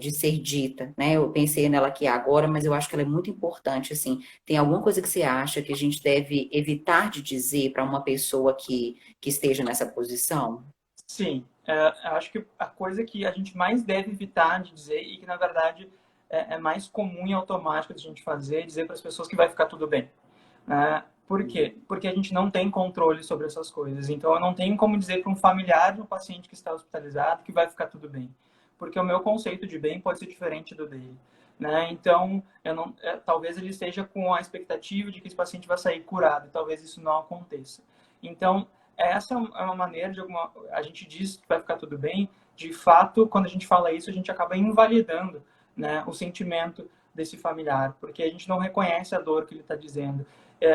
[SPEAKER 1] de ser dita, né? Eu pensei nela aqui agora, mas eu acho que ela é muito importante, assim. Tem alguma coisa que você acha que a gente deve evitar de dizer para uma pessoa que esteja nessa posição?
[SPEAKER 2] Sim, eu acho que a coisa que a gente mais deve evitar de dizer e que, na verdade, é mais comum e automático de a gente fazer é dizer para as pessoas que vai ficar tudo bem. Né? Por quê? Porque a gente não tem controle sobre essas coisas. Então, eu não tenho como dizer para um familiar de um paciente que está hospitalizado que vai ficar tudo bem. Porque o meu conceito de bem pode ser diferente do dele. Né? Então, talvez ele esteja com a expectativa de que esse paciente vai sair curado. E talvez isso não aconteça. Então, essa é uma maneira a gente diz que vai ficar tudo bem. De fato, quando a gente fala isso, a gente acaba invalidando, né, o sentimento desse familiar, porque a gente não reconhece a dor que ele está dizendo,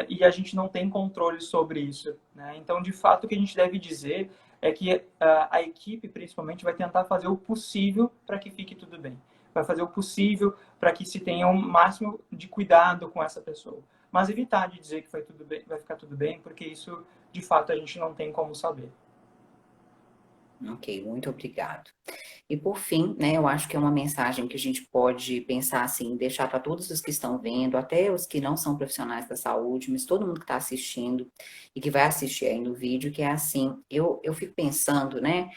[SPEAKER 2] e a gente não tem controle sobre isso, né? Então, de fato, o que a gente deve dizer é que a equipe, principalmente, vai tentar fazer o possível para que fique tudo bem. Vai fazer o possível para que se tenha um máximo de cuidado com essa pessoa. Mas evitar de dizer que vai tudo bem, vai ficar tudo bem, porque isso, de fato, a gente não tem como saber.
[SPEAKER 1] Ok, muito obrigado. E por fim, né, eu acho que é uma mensagem que a gente pode pensar assim, deixar para todos os que estão vendo, até os que não são profissionais da saúde, mas todo mundo que está assistindo e que vai assistir aí no vídeo, que é assim, eu fico pensando, né,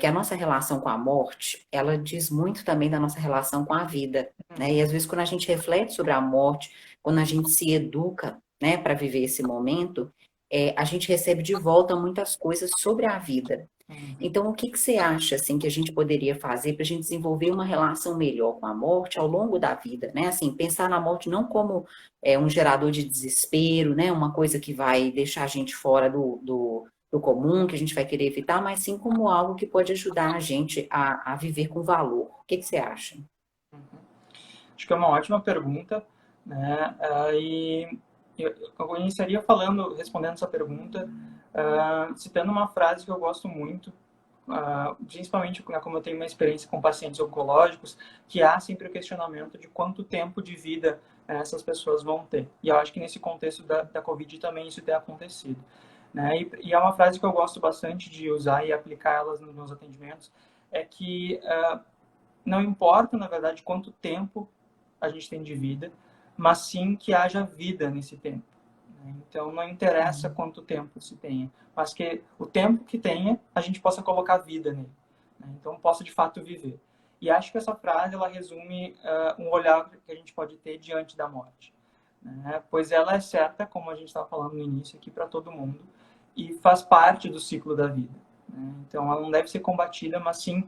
[SPEAKER 1] que a nossa relação com a morte, ela diz muito também da nossa relação com a vida, né, e às vezes quando a gente reflete sobre a morte, quando a gente se educa, né, para viver esse momento, a gente recebe de volta muitas coisas sobre a vida. Então, o que você acha assim que a gente poderia fazer para a gente desenvolver uma relação melhor com a morte ao longo da vida, né? Assim, pensar na morte não como um gerador de desespero, né? Uma coisa que vai deixar a gente fora do comum, que a gente vai querer evitar, mas sim como algo que pode ajudar a gente a viver com valor. O que você acha?
[SPEAKER 2] Acho que é uma ótima pergunta, né? E eu iniciaria falando, respondendo essa pergunta, citando uma frase que eu gosto muito, principalmente como eu tenho uma experiência com pacientes oncológicos, que há sempre o questionamento de quanto tempo de vida essas pessoas vão ter. E eu acho que nesse contexto da Covid também isso tem acontecido. né? E é uma frase que eu gosto bastante de usar e aplicar elas nos meus atendimentos, é que não importa, na verdade, quanto tempo a gente tem de vida, mas sim que haja vida nesse tempo, né? Então, não interessa quanto tempo se tenha, mas que o tempo que tenha, a gente possa colocar vida nele, né? Então, possa, de fato, viver. E acho que essa frase, ela resume um olhar que a gente pode ter diante da morte, né? Pois ela é certa, como a gente estava falando no início aqui, para todo mundo, e faz parte do ciclo da vida, né? Então, ela não deve ser combatida, mas sim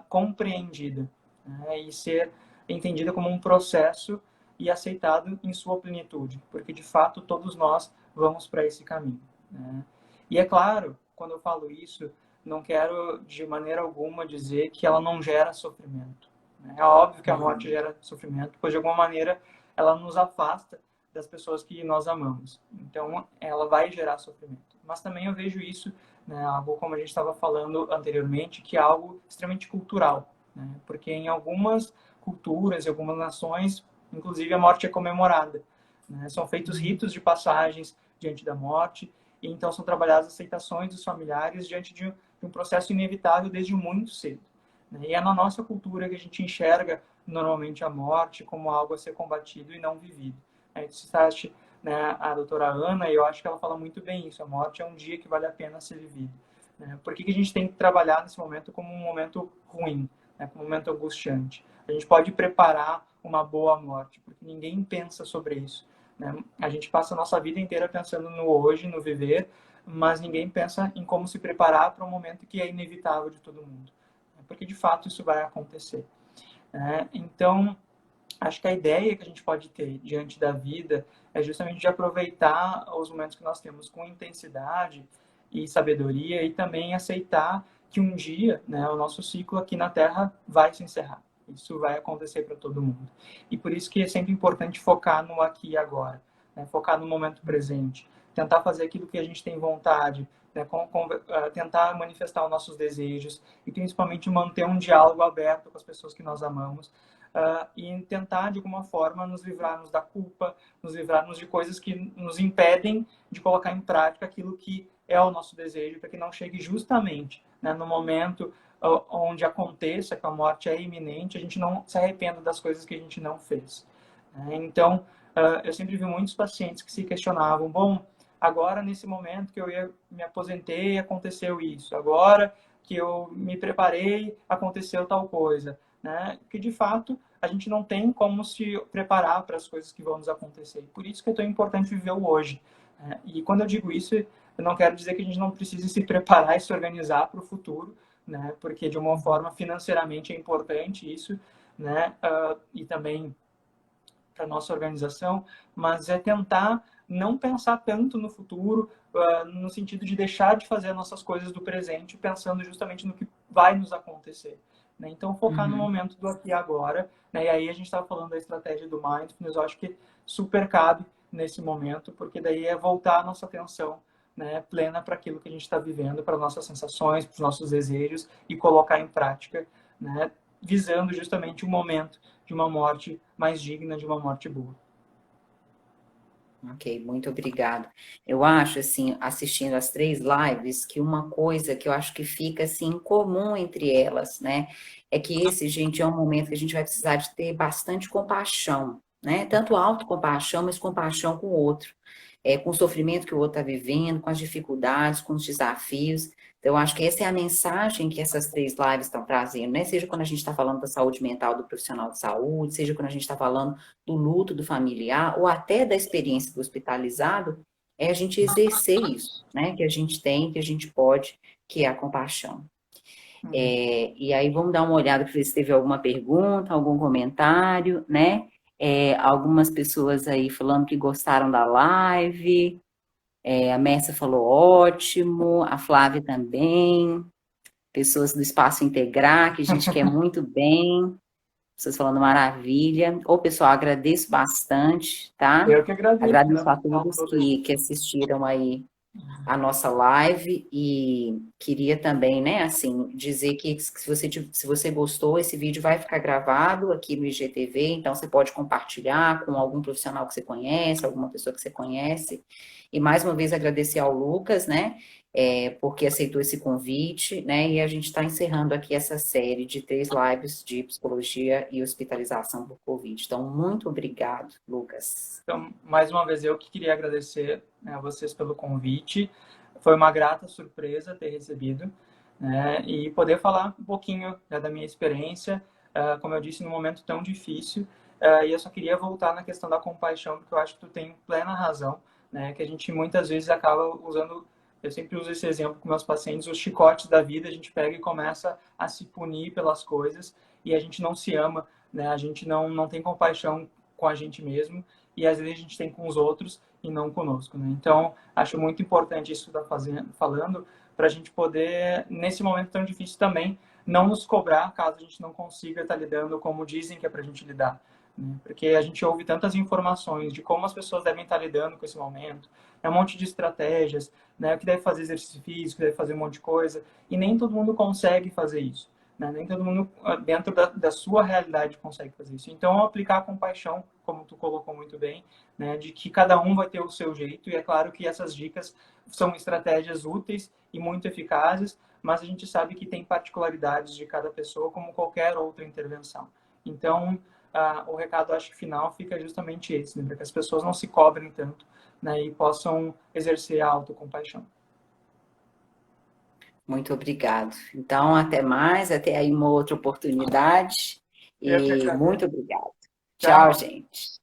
[SPEAKER 2] compreendida, né? E ser entendida como um processo e aceitado em sua plenitude, porque de fato todos nós vamos para esse caminho, né? E é claro, quando eu falo isso, não quero de maneira alguma dizer que ela não gera sofrimento, né? É óbvio que a morte gera sofrimento, pois de alguma maneira ela nos afasta das pessoas que nós amamos. Então, ela vai gerar sofrimento. Mas também eu vejo isso, né, algo como a gente estava falando anteriormente, que é algo extremamente cultural, né? Porque em algumas culturas e algumas nações, inclusive a morte é comemorada, né? São feitos ritos de passagens diante da morte, e então são trabalhadas aceitações dos familiares diante de um processo inevitável desde muito cedo, né? E é na nossa cultura que a gente enxerga normalmente a morte como algo a ser combatido e não vivido. A gente citaste, né, a doutora Ana, e eu acho que ela fala muito bem isso, a morte é um dia que vale a pena ser vivido, né? Por que a gente tem que trabalhar nesse momento como um momento ruim, né, como um momento angustiante? A gente pode preparar uma boa morte, porque ninguém pensa sobre isso, né? A gente passa a nossa vida inteira pensando no hoje, no viver, mas ninguém pensa em como se preparar para um momento que é inevitável de todo mundo, né? Porque de fato isso vai acontecer, né? Então, acho que a ideia que a gente pode ter diante da vida é justamente de aproveitar os momentos que nós temos com intensidade e sabedoria e também aceitar que um dia, né, o nosso ciclo aqui na Terra vai se encerrar. Isso vai acontecer para todo mundo. E por isso que é sempre importante focar no aqui e agora, né, focar no momento presente, tentar fazer aquilo que a gente tem vontade, né, tentar manifestar os nossos desejos e principalmente manter um diálogo aberto com as pessoas que nós amamos, e tentar, de alguma forma, nos livrarmos da culpa, nos livrarmos de coisas que nos impedem de colocar em prática aquilo que é o nosso desejo, para que não chegue justamente, né, no momento onde aconteça que a morte é iminente, a gente não se arrependa das coisas que a gente não fez, né? Então, eu sempre vi muitos pacientes que se questionavam, bom, agora nesse momento que eu me aposentei, aconteceu isso, agora que eu me preparei, aconteceu tal coisa, né? Que de fato a gente não tem como se preparar para as coisas que vão nos acontecer. Por isso que é tão importante viver o hoje, né? E quando eu digo isso, eu não quero dizer que a gente não precise se preparar e se organizar para o futuro, né? Porque de uma forma financeiramente é importante isso, né? E também para nossa organização, mas é tentar não pensar tanto no futuro, no sentido de deixar de fazer as nossas coisas do presente, pensando justamente no que vai nos acontecer, né? Então, focar no momento do aqui e agora, né? E aí a gente estava falando da estratégia do Mindfulness, eu acho que super cabe nesse momento, porque daí é voltar a nossa atenção, né, plena para aquilo que a gente está vivendo, para nossas sensações, para os nossos desejos e colocar em prática, né, visando justamente o momento de uma morte mais digna, de uma morte boa.
[SPEAKER 1] Ok, muito obrigado. Eu acho, assim, assistindo as 3 lives, que uma coisa que eu acho que fica, assim, em comum entre elas, né, é que esse, gente, é um momento que a gente vai precisar de ter bastante compaixão, né, tanto autocompaixão, mas compaixão com o outro, com o sofrimento que o outro está vivendo, com as dificuldades, com os desafios. Então, eu acho que essa é a mensagem que essas 3 lives estão trazendo, né, seja quando a gente está falando da saúde mental do profissional de saúde, seja quando a gente está falando do luto do familiar, ou até da experiência do hospitalizado, é a gente exercer isso, né, que a gente tem, que a gente pode, que é a compaixão. E aí vamos dar uma olhada para ver se teve alguma pergunta, algum comentário, né? Algumas pessoas aí falando que gostaram da live, a Mércia falou ótimo, a Flávia também, pessoas do Espaço Integrar, que a gente quer muito bem, pessoas falando maravilha. Ô, pessoal, agradeço bastante, tá?
[SPEAKER 2] Eu que agradeço, né?
[SPEAKER 1] Agradeço a todos que assistiram aí a nossa live e queria também, né, assim, dizer que se você gostou, esse vídeo vai ficar gravado aqui no IGTV, então você pode compartilhar com algum profissional que você conhece, alguma pessoa que você conhece. E mais uma vez agradecer ao Lucas, né, porque aceitou esse convite, né, e a gente está encerrando aqui essa série de 3 lives de psicologia e hospitalização por Covid. Então, muito obrigado, Lucas.
[SPEAKER 2] Então, mais uma vez, eu que queria agradecer, né, a vocês pelo convite. Foi uma grata surpresa ter recebido, né, e poder falar um pouquinho, né, da minha experiência, como eu disse, num momento tão difícil. E eu só queria voltar na questão da compaixão, porque eu acho que tu tem plena razão, né, que a gente muitas vezes acaba usando, eu sempre uso esse exemplo com meus pacientes, os chicotes da vida, a gente pega e começa a se punir pelas coisas e a gente não se ama, né, a gente não tem compaixão com a gente mesmo e às vezes a gente tem com os outros e não conosco, né? Então, acho muito importante isso que está falando, para a gente poder, nesse momento tão difícil também, não nos cobrar caso a gente não consiga estar lidando como dizem que é para a gente lidar. Né? Porque a gente ouve tantas informações de como as pessoas devem estar lidando com esse momento, é um monte de estratégias, né? Que deve fazer exercício físico, deve fazer um monte de coisa, e nem todo mundo consegue fazer isso. Né? Nem todo mundo, dentro da sua realidade, consegue fazer isso. Então, aplicar a compaixão, como tu colocou muito bem, né? De que cada um vai ter o seu jeito, e é claro que essas dicas são estratégias úteis e muito eficazes, mas a gente sabe que tem particularidades de cada pessoa, como qualquer outra intervenção. Então, o recado, acho que final, fica justamente esse, né? Para que as pessoas não se cobrem tanto, né? E possam exercer a autocompaixão.
[SPEAKER 1] Muito obrigado. Então, até mais, até aí uma outra oportunidade.
[SPEAKER 2] Eu que
[SPEAKER 1] E muito
[SPEAKER 2] agradeço.
[SPEAKER 1] obrigado. Tchau,
[SPEAKER 2] Tchau.
[SPEAKER 1] gente.